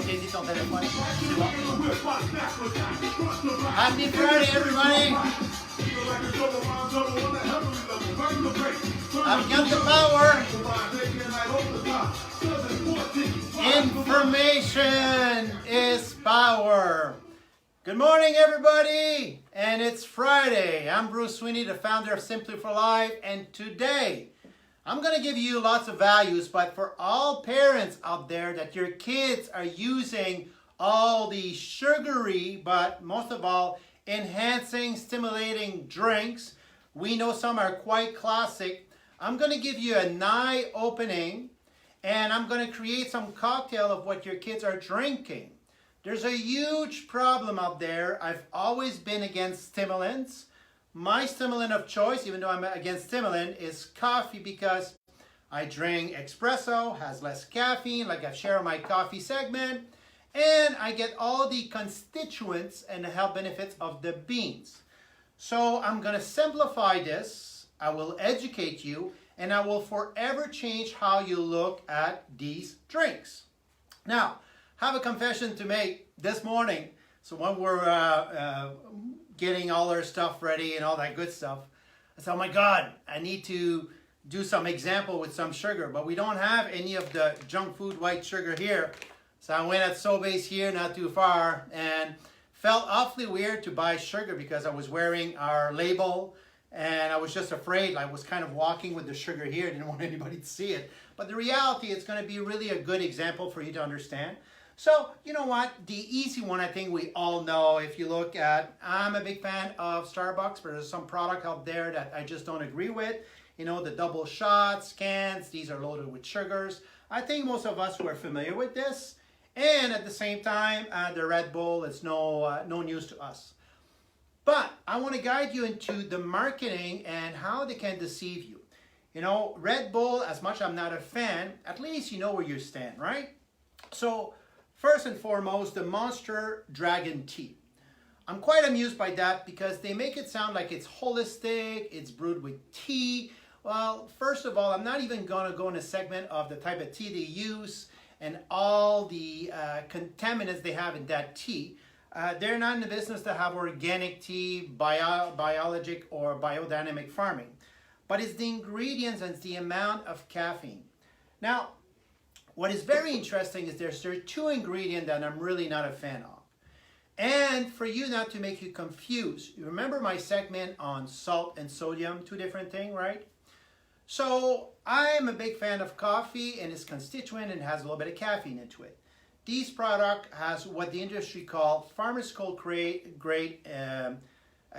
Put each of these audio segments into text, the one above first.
saisis ton téléphone. Happy Friday, everybody! I've got the power. Information is power. Good morning, everybody, and it's Friday. I'm Bruce Sweeney, the founder of Simply for Life, and today I'm going to give you lots of values, but for all parents out there that your kids are using all the sugary, but most of all, enhancing, stimulating drinks, we know some are quite classic. I'm going to give you an eye-opening, and I'm going to create some cocktail of what your kids are drinking. There's a huge problem out there. I've always been against stimulants. My stimulant of choice, even though I'm against stimulant, is coffee because I drink espresso, has less caffeine, like I've shared on my coffee segment, and I get all the constituents and the health benefits of the beans. So I'm going to simplify this. I will educate you, and I will forever change how you look at these drinks. Now, I have a confession to make this morning. So when we're getting all our stuff ready and all that good stuff, I said, oh my God, I need to do some example with some sugar, but we don't have any of the junk food white sugar here. So I went at Sobeys here, not too far, and felt awfully weird to buy sugar because I was wearing our label and I was just afraid. I was kind of walking with the sugar here. I didn't want anybody to see it. But the reality, it's going to be really a good example for you to understand. So, you know what? The easy one, I think we all know. If you look at, I'm a big fan of Starbucks, but there's some product out there that I just don't agree with. You know, the double shots, cans, these are loaded with sugars. I think most of us were familiar with this. And at the same time, the Red Bull is no news to us. But I want to guide you into the marketing and how they can deceive you. You know, Red Bull, as much as I'm not a fan, at least you know where you stand, right? So, first and foremost, the Monster Dragon Tea. I'm quite amused by that because they make it sound like it's holistic, it's brewed with tea. Well, first of all, I'm not even going to go in a segment of the type of tea they use and all the contaminants they have in that tea. They're not in the business to have organic tea, biologic or biodynamic farming. But it's the ingredients and it's the amount of caffeine. Now, what is very interesting is there are two ingredients that I'm really not a fan of. And for you not to make you confused, you remember my segment on salt and sodium, two different things, right? So I'm a big fan of coffee and its constituent and has a little bit of caffeine into it. This product has what the industry call pharmaceutical grade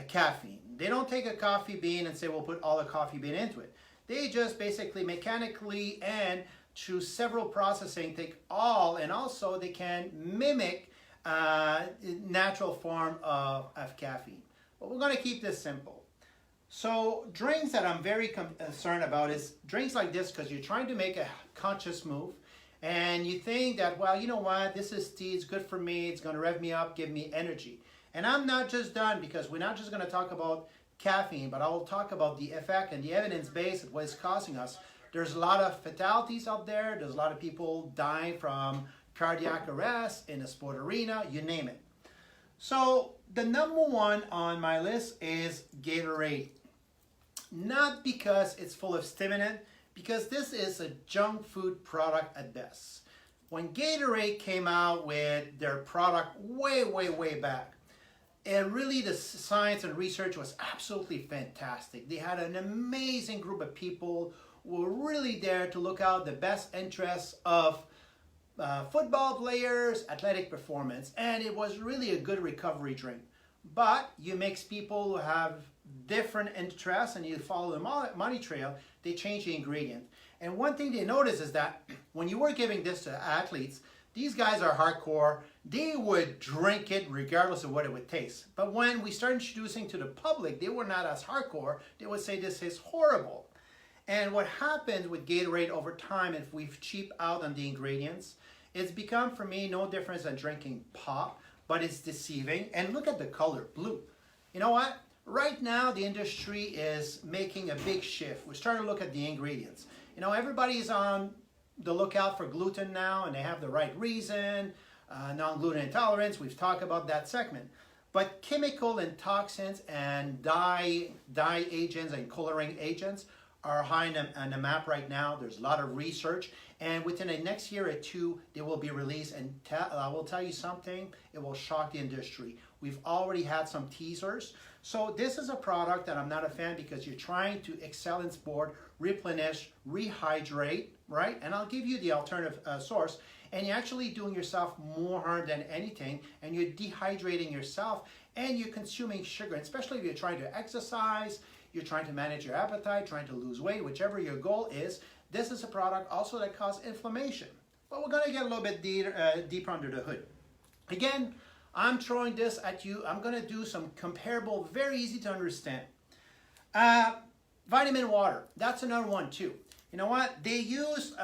caffeine. They don't take a coffee bean and say we'll put all the coffee bean into it. They just basically mechanically and through several processing take all, and also they can mimic natural form of caffeine. But we're going to keep this simple. So drinks that I'm very concerned about is drinks like this because you're trying to make a conscious move and you think that, well, you know what, this is tea, it's good for me, it's going to rev me up, give me energy. And I'm not just done because we're not just going to talk about caffeine, but I will talk about the effect and the evidence base of what it's causing us. There's a lot of fatalities out there. There's a lot of people dying from cardiac arrest in the sport arena, you name it. So the number one on my list is Gatorade. Not because it's full of stimulant, because this is a junk food product at best. When Gatorade came out with their product way back, and really the science and research was absolutely fantastic. They had an amazing group of people who were really there to look out the best interests of football players, athletic performance, and it was really a good recovery drink. But you mix people who have different interests and you follow the money trail, they change the ingredient. And one thing they notice is that when you were giving this to athletes, these guys are hardcore. They would drink it regardless of what it would taste. But when we started introducing to the public, they were not as hardcore. They would say this is horrible. And what happens with Gatorade over time, if we cheap out on the ingredients, it's become for me no difference than drinking pop, but it's deceiving. And look at the color, blue. You know what? Right now, the industry is making a big shift. We're starting to look at the ingredients. You know, everybody's on the lookout for gluten now, and they have the right reason. non-gluten intolerance. We've talked about that segment. But chemical and toxins and dye agents and coloring agents are high on the map right now. There's a lot of research, and within the next year or two, they will be released. And I will tell you something, it will shock the industry. We've already had some teasers. So this is a product that I'm not a fan because you're trying to excellence board, replenish, rehydrate, right? And I'll give you the alternative source. And you're actually doing yourself more harm than anything, and you're dehydrating yourself, and you're consuming sugar, and especially if you're trying to exercise, you're trying to manage your appetite, trying to lose weight, whichever your goal is. This is a product also that causes inflammation. But we're going to get a little bit deeper under the hood. Again, I'm throwing this at you. I'm going to do some comparable, very easy to understand. Vitamin water, that's another one too. You know what? They use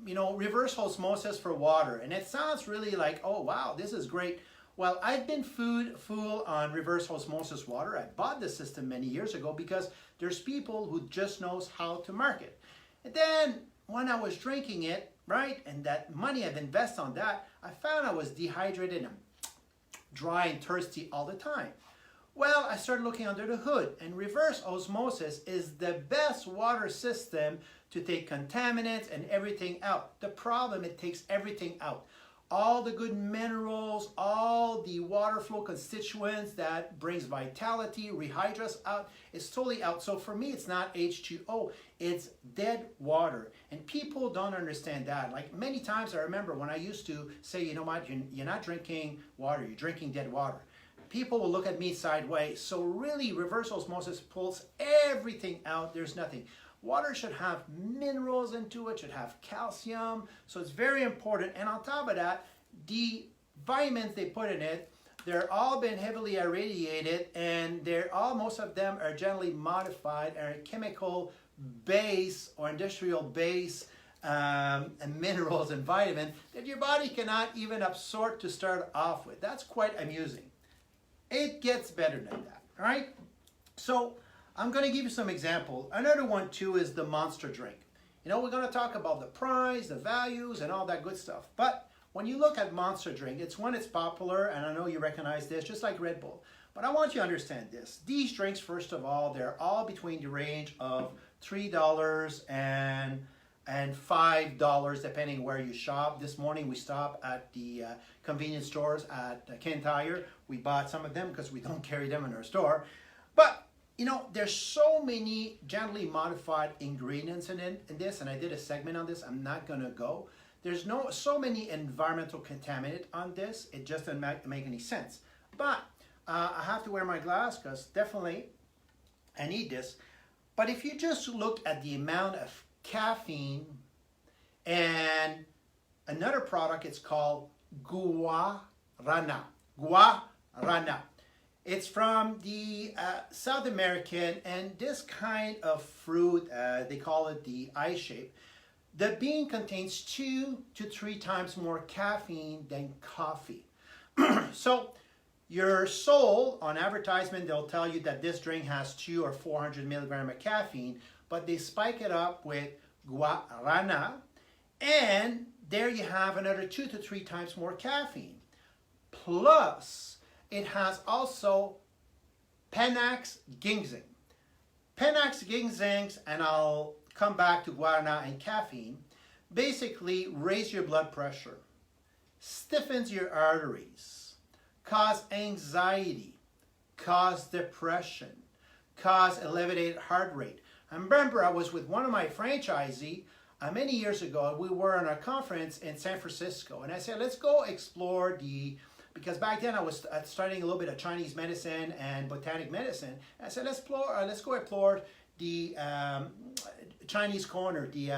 reverse osmosis for water, and it sounds really like, oh wow, this is great. Well, I've been fooled on reverse osmosis water. I bought the system many years ago because there's people who just knows how to market. And then when I was drinking it, right, and that money I've invested on that, I found I was dehydrated and dry and thirsty all the time. Well, I started looking under the hood, and reverse osmosis is the best water system to take contaminants and everything out. The problem, it takes everything out. All the good minerals, all the water flow constituents that brings vitality, rehydrates out, it's totally out. So for me, it's not H2O, it's dead water. And people don't understand that. Like many times I remember when I used to say, you know what, you're not drinking water, you're drinking dead water. People will look at me sideways. So really, reverse osmosis pulls everything out. There's nothing. Water should have minerals into it, should have calcium. So it's very important. And on top of that, the vitamins they put in it, they're all been heavily irradiated, and most of them are generally modified and chemical base or industrial base and minerals and vitamins that your body cannot even absorb to start off with. That's quite amusing. It gets better than that, all right? So I'm going to give you some examples. Another one too is the Monster drink. You know, we're going to talk about the price, the values, and all that good stuff. But when you look at Monster drink, it's popular, and I know you recognize this, just like Red Bull. But I want you to understand this. These drinks, first of all, they're all between the range of $3 and $5, depending where you shop. This morning we stopped at the convenience stores at Ken Tire. We bought some of them because we don't carry them in our store. But you know, there's so many gently modified ingredients in this, and I did a segment on this. I'm not gonna go. There's so many environmental contaminants on this. It just doesn't make any sense. But I have to wear my glass because definitely I need this. But if you just look at the amount of caffeine, and another product, it's called guarana. Guarana. It's from the South American, and this kind of fruit, they call it the eye shape. The bean contains 2 to 3 times more caffeine than coffee. So your soul, on advertisement, they'll tell you that this drink has 200 or 400 milligrams of caffeine, but they spike it up with guarana, and there you have another 2 to 3 times more caffeine. Plus, it has also Panax ginseng. Panax ginsengs, and I'll come back to guarana and caffeine, basically raise your blood pressure, stiffens your arteries, cause anxiety, cause depression, cause elevated heart rate. I remember I was with one of my franchisees many years ago. We were on a conference in San Francisco, and I said, let's go explore because back then I was studying a little bit of Chinese medicine and botanic medicine. And I said, let's go explore the Chinese corner, the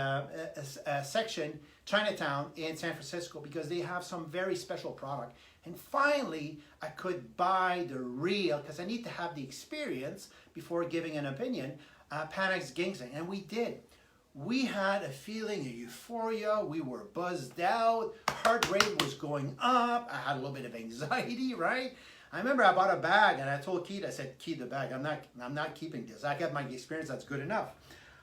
section, Chinatown in San Francisco, because they have some very special product. And finally, I could buy the real, because I need to have the experience before giving an opinion, Panax ginseng, and we did. We had a feeling of euphoria. We were buzzed out. Heart rate was going up. I had a little bit of anxiety, right? I remember I bought a bag, and I told Keith, I said, keep the bag. I'm not keeping this. I got my experience. That's good enough.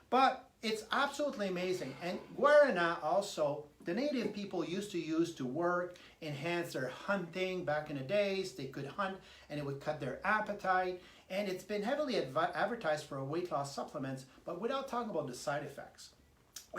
But It's absolutely amazing. And guarana also, the native people used to use to work, enhance their hunting back in the days. They could hunt and it would cut their appetite. And it's been heavily advertised for weight loss supplements, but without talking about the side effects.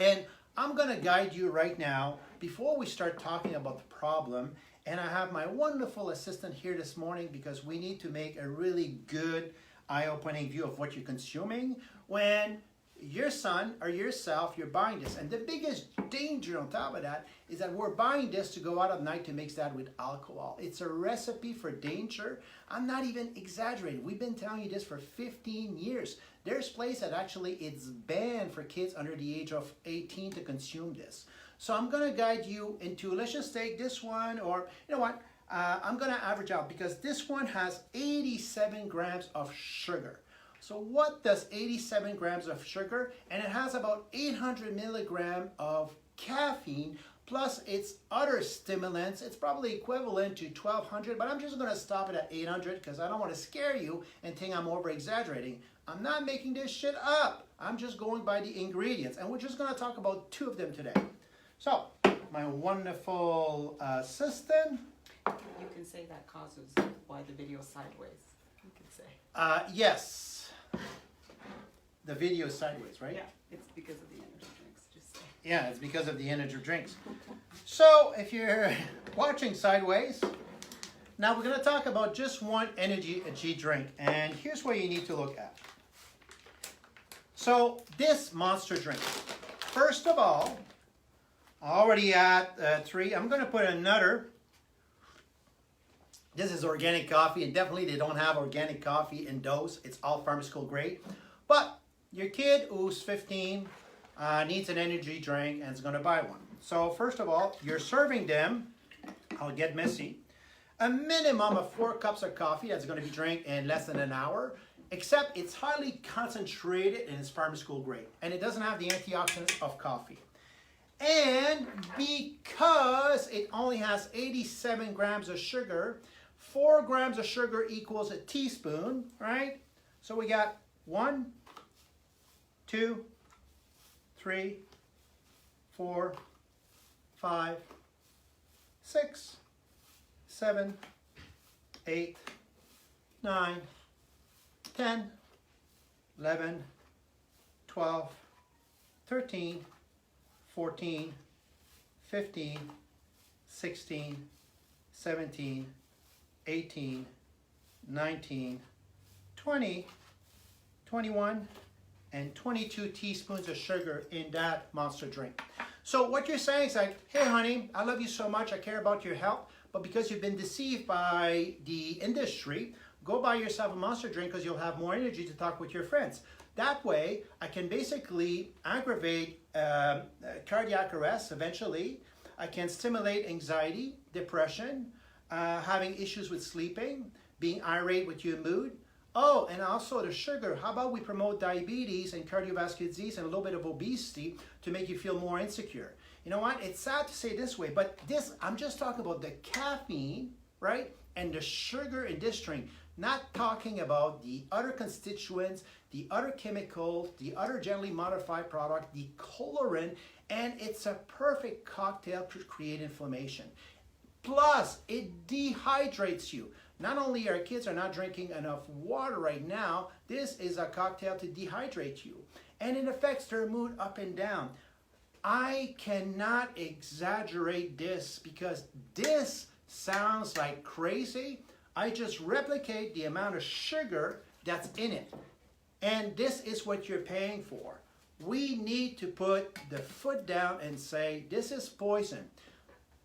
And I'm going to guide you right now before we start talking about the problem. And I have my wonderful assistant here this morning because we need to make a really good eye-opening view of what you're consuming when your son or yourself, you're buying this. And the biggest danger on top of that is that we're buying this to go out at night to mix that with alcohol. It's a recipe for danger. I'm not even exaggerating. We've been telling you this for 15 years. There's places that actually it's banned for kids under the age of 18 to consume this. So I'm going to guide you into, let's just take this one, or you know what, I'm going to average out because this one has 87 grams of sugar. So what does 87 grams of sugar? And it has about 800 milligrams of caffeine plus its other stimulants. It's probably equivalent to 1200, but I'm just going to stop it at 800 because I don't want to scare you and think I'm over exaggerating. I'm not making this shit up. I'm just going by the ingredients, and we're just going to talk about 2 of them today. So my wonderful assistant. You can say that causes why the video is sideways. You can say. Yes. The video is sideways, right? Yeah, it's because of the energy drinks. Just say. Yeah, it's because of the energy drinks. So if you're watching sideways, now we're going to talk about just one energy drink. And here's what you need to look at. So this monster drink. First of all, already at 3. I'm going to put another. This is organic coffee, and definitely they don't have organic coffee in dose. It's all pharmaceutical grade. But your kid who's 15 needs an energy drink and is going to buy one. So first of all, you're serving them, I'll get messy, a minimum of 4 cups of coffee that's going to be drank in less than an hour, except it's highly concentrated and it's pharmaceutical grade. And it doesn't have the antioxidants of coffee. And because it only has 87 grams of sugar, 4 grams of sugar equals a teaspoon, right? So we got 1, 2, 3, 4, 5, 6, 7, 8, 9, 10, 11, 12, 13, 14, 15, 16, 17, 18, 19, 20, 21, and 22 teaspoons of sugar in that monster drink. So what you're saying is like, hey honey, I love you so much, I care about your health, but because you've been deceived by the industry, go buy yourself a monster drink because you'll have more energy to talk with your friends. That way, I can basically aggravate cardiac arrest eventually. I can stimulate anxiety, depression, having issues with sleeping, being irate with your mood. Oh, and also the sugar. How about we promote diabetes and cardiovascular disease and a little bit of obesity to make you feel more insecure? You know what? It's sad to say this way, but this, I'm just talking about the caffeine, right? And the sugar in this drink. Not talking about the other constituents, the other chemicals, the other gently modified product, the colorant, and it's a perfect cocktail to create inflammation. Plus, it dehydrates you. Not only our kids are not drinking enough water right now, this is a cocktail to dehydrate you. And it affects their mood up and down. I cannot exaggerate this because this sounds like crazy. I just replicate the amount of sugar that's in it. And this is what you're paying for. We need to put the foot down and say, this is poison.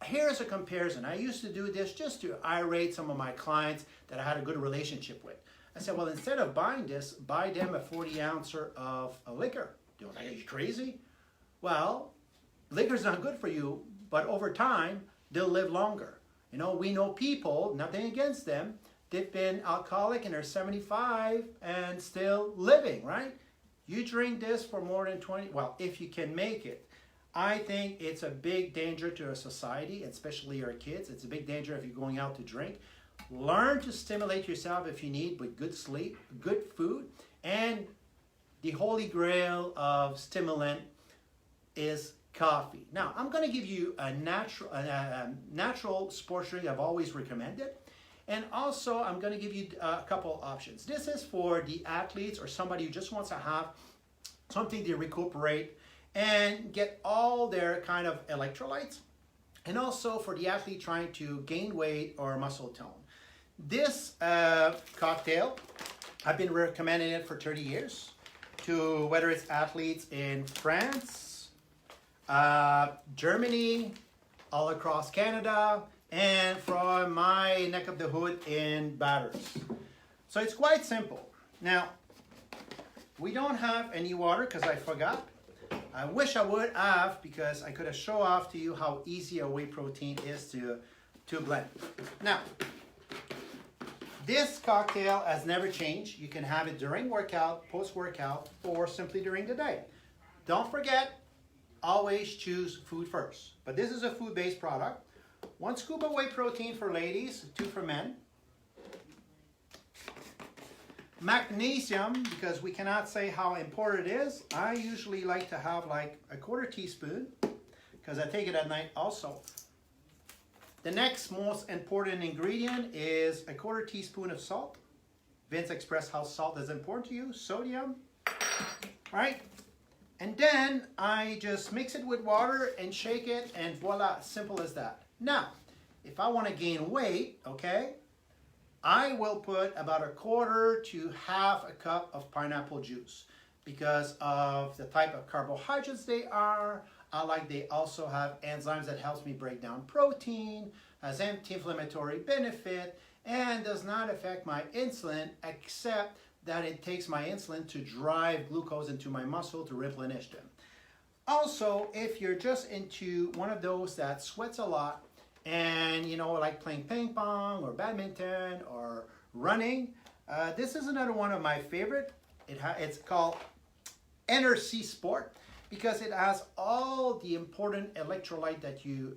Here's a comparison. I used to do this just to irate some of my clients that I had a good relationship with. I said, well, instead of buying this, buy them a 40-ouncer of a liquor. They're like, are you crazy? Well, liquor's not good for you, but over time, they'll live longer. You know, we know people, nothing against them, they've been alcoholic and they're 75 and still living, right? You drink this for more than 20, well, if you can make it. I think it's a big danger to our society, especially our kids. It's a big danger if you're going out to drink. Learn to stimulate yourself if you need with good sleep, good food, and the holy grail of stimulant is coffee. Now, I'm going to give you a natural sports drink I've always recommended. And also, I'm going to give you a couple options. This is for the athletes or somebody who just wants to have something to recuperate and get all their kind of electrolytes. And also for the athlete trying to gain weight or muscle tone. This cocktail, I've been recommending it for 30 years to whether it's athletes in France, Germany, all across Canada, and from my neck of the hood in Batters. So it's quite simple. Now, we don't have any water because I forgot. I wish I would have because I could have shown off to you how easy a whey protein is to blend. Now, this cocktail has never changed. You can have it during workout, post-workout, or simply during the day. Don't forget, always choose food first. But this is a food-based product. 1 scoop of whey protein for ladies, 2 for men. Magnesium, because we cannot say how important it is. I usually like to have like a 1/4 teaspoon because I take it at night also. The next most important ingredient is a 1/4 teaspoon of salt. Vince expressed how salt is important to you. Sodium, right? And then I just mix it with water and shake it and voila, simple as that. Now, if I want to gain weight, okay, I will put about a 1/4 to 1/2 a cup of pineapple juice because of the type of carbohydrates they are. I like they also have enzymes that helps me break down protein, has anti-inflammatory benefit, and does not affect my insulin except that it takes my insulin to drive glucose into my muscle to replenish them. Also, if you're just into one of those that sweats a lot, and you know, like playing ping pong or badminton or running, this is another one of my favorite. It's called NRC Sport because it has all the important electrolyte that you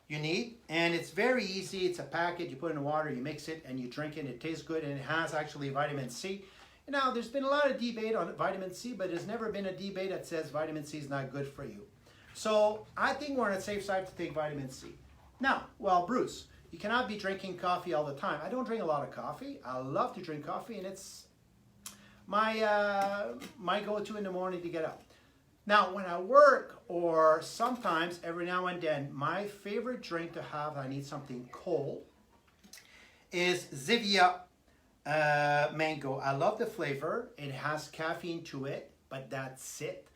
need, and it's very easy. It's a packet. You put it in water, you mix it, and you drink it. It tastes good, and it has actually vitamin C. Now, there's been a lot of debate on vitamin C, but there's never been a debate that says vitamin C is not good for you. So I think we're on a safe side to take vitamin C. Now, well, Bruce, you cannot be drinking coffee all the time. I don't drink a lot of coffee. I love to drink coffee, and it's my go-to in the morning to get up. Now, when I work or sometimes every now and then, my favorite drink to have, I need something cold, is Zevia Mango. I love the flavor. It has caffeine to it, but that's it.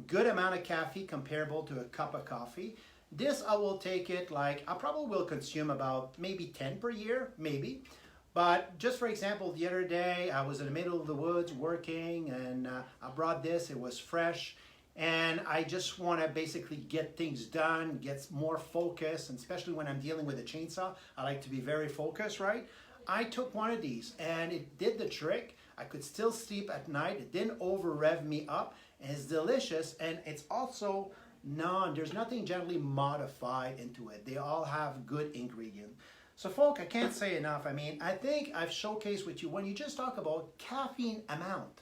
Good amount of caffeine comparable to a cup of coffee. This I will take it like, I probably will consume about maybe 10 per year, maybe. But just for example, the other day I was in the middle of the woods working and I brought this, it was fresh. And I just want to basically get things done, get more focus, and especially when I'm dealing with a chainsaw, I like to be very focused, right? I took one of these and it did the trick. I could still sleep at night. It didn't over rev me up. It's delicious, and it's also there's nothing generally modified into it. They all have good ingredients. So folk, I can't say enough. I mean, I think I've showcased with you when you just talk about caffeine amount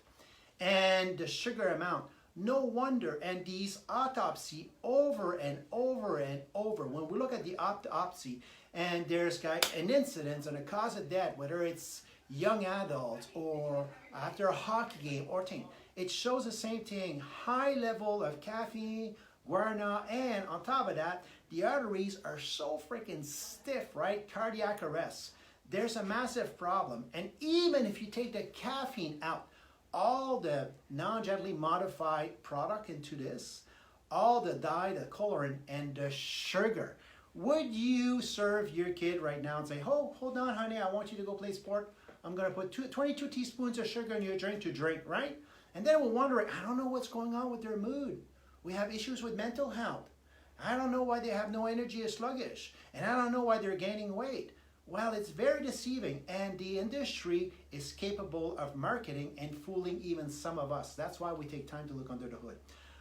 and the sugar amount, no wonder, and these autopsy over and over and over. When we look at the autopsy and there's an incident and a cause of death, whether it's young adults or after a hockey game or thing, it shows the same thing, high level of caffeine, guarana, and on top of that, the arteries are so freaking stiff, right? Cardiac arrest. There's a massive problem. And even if you take the caffeine out, all the non-genetically modified product into this, all the dye, the coloring, and the sugar, would you serve your kid right now and say, oh, hold on, honey, I want you to go play sport. I'm going to put 22 teaspoons of sugar in your drink to drink, right? And then we'll wonder, I don't know what's going on with their mood. We have issues with mental health. I don't know why they have no energy or sluggish. And I don't know why they're gaining weight. Well, it's very deceiving, and the industry is capable of marketing and fooling even some of us. That's why we take time to look under the hood.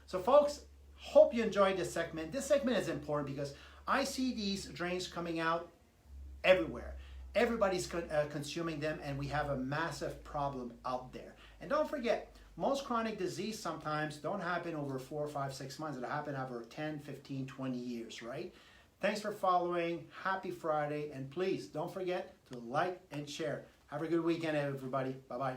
So folks, hope you enjoyed this segment. This segment is important because I see these drinks coming out everywhere. Everybody's consuming them, and we have a massive problem out there. And don't forget, most chronic disease sometimes don't happen over 4, 5, 6 months. It'll happen over 10, 15, 20 years, right? Thanks for following. Happy Friday. And please don't forget to like and share. Have a good weekend, everybody. Bye-bye.